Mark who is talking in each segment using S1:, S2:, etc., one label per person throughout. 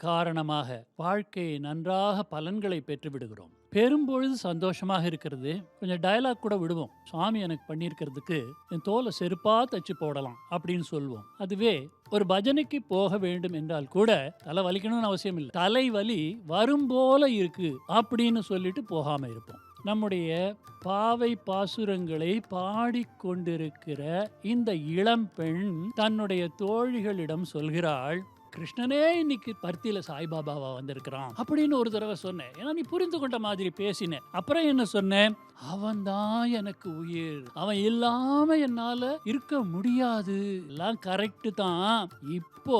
S1: காரணமாக வாழ்க்கையை நன்றாக பலன்களை பெற்று விடுகிறோம். பெரும்பொழுது சந்தோஷமாக இருக்கிறது. கொஞ்சம் டயலாக் கூட விடுவோம். சாமி எனக்கு பண்ணியிருக்கிறதுக்கு என் தோலை செருப்பா தச்சு போடலாம் அப்படின்னு சொல்லுவோம். அதுவே ஒரு பஜனைக்கு போக வேண்டும் என்றால் கூட தலை வலிக்கணும்னு அவசியம் இல்லை. தலைவலி வரும் போல இருக்கு அப்படின்னு சொல்லிட்டு போகாம இருப்போம். நம்முடைய பாவை பாசுரங்களை பாடிக்கொண்டிருக்கிற இந்த இளம்பெண் தன்னுடைய தோழிகளிடம் சொல்கிறாள், கிருஷ்ணனே இன்னைக்கு பர்த்தியில சாய்பாபாவா வந்திருக்கிறான் அப்படின்னு ஒரு தடவை சொன்னேன். ஏன்னா நீ புரிந்து கொண்ட மாதிரி பேசினேன். அப்புறம் என்ன சொன்னேன், அவன் தான் எனக்கு உயிர், அவன் இல்லாம என்னால இருக்க முடியாது. எல்லாம் கரெக்ட் தான். இப்போ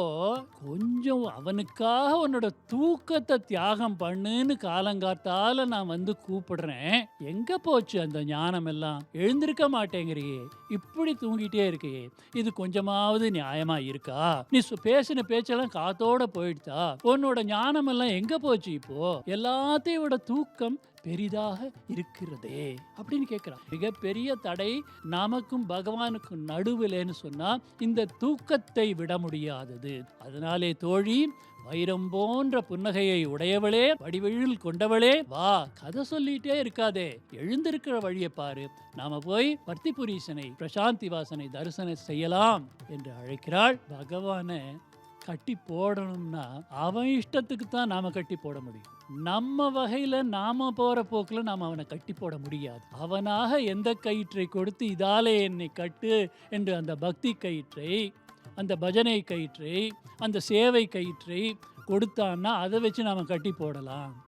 S1: கொஞ்சம் அவனுக்காக உன்னோட தூக்கத்தை தியாகம் பண்ணுன்னு காலங்காத்தால நான் வந்து கூப்பிடுறேன். எங்க போச்சு அந்த ஞானம் எல்லாம்? எழுந்திருக்க மாட்டேங்கிறியே, இப்படி தூங்கிட்டே இருக்கையே, இது கொஞ்சமாவது நியாயமா இருக்கா? நீ பேசின பேச்செல்லாம் காத்தோட போயிடுதா? உன்னோட ஞானம் எல்லாம் எங்க போச்சு? இப்போ எல்லாத்தையோட தூக்கம் பெரிதாக இருக்கிறதே அப்படின்னு கேட்கிறான். மிகப்பெரிய தடை நமக்கும் பகவானுக்கும் நடுவில்னு சொன்னா இந்த தூக்கத்தை விட முடியாதது. அதனாலே தோழி, வைரம் போன்ற புன்னகையை உடையவளே, வடிவெழில் கொண்டவளே, வா, கதை சொல்லிட்டே இருக்காதே, எழுந்திருக்கிற வழியை பாரு, நாம போய் பர்த்திபுரீசனை பிரசாந்தி வாசனை தரிசனம் செய்யலாம் என்று அழைக்கிறாள். பகவானை கட்டி போடணும்னா அவன் இஷ்டத்துக்கு தான் நாம கட்டி போட முடியும். நம்ம வகையில நாம போற போக்குல நாம அவனை கட்டி போட முடியாது. அவனாக எந்த கயிற்றை கொடுத்து இதாலே என்னை கட்டு என்று அந்த பக்தி கயிற்றை, அந்த பஜனை கயிற்றை, அந்த சேவை கயிற்றை கொடுத்தான்னா அதை வச்சு நாம கட்டி போடலாம்.